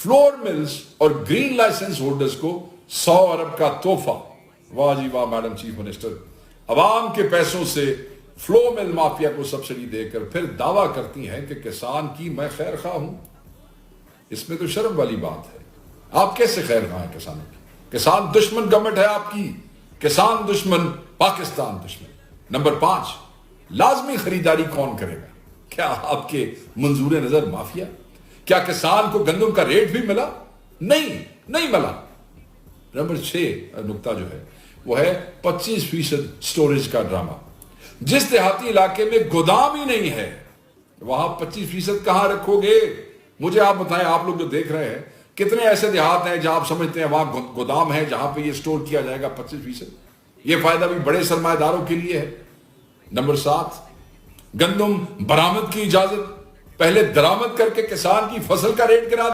Flour mills और green licence holders को 100 अरब का तोहफा। वाह जी वाह मैडम चीफ मिनिस्टर, अवाम के पैसों से फ्लो मिल माफिया को सब्सिडी देकर फिर दावा करती हैं कि किसान की मैं खैर खा हूं। इसमें तो शर्म वाली बात है। आप कैसे खैर खा हैं किसानों की? किसान दुश्मन गवर्नमेंट है आपकी, किसान दुश्मन, पाकिस्तान दुश्मन। नंबर 5, लाजमी खरीदारी कौन करेगा? क्या आपके मंजूर नजर माफिया? क्या किसान को गंदम का रेट भी मिला? नहीं मिला। नंबर 6 नुकता जो है वो है 25% स्टोरेज का ड्रामा। जिस देहाती इलाके में गोदाम ही नहीं है वहां 25% कहां रखोगे? मुझे आप बताएं, आप लोग जो देख रहे हैं, कितने ऐसे देहात हैं जहां आप समझते हैं वहां गोदाम है जहां पे ये स्टोर किया जाएगा 25%? ये फायदा भी बड़े सरमाएदारों के लिए है। नंबर 7, गंदम बरामद की इजाजत। पहले दरामद करके किसान की फसल का रेट गिरा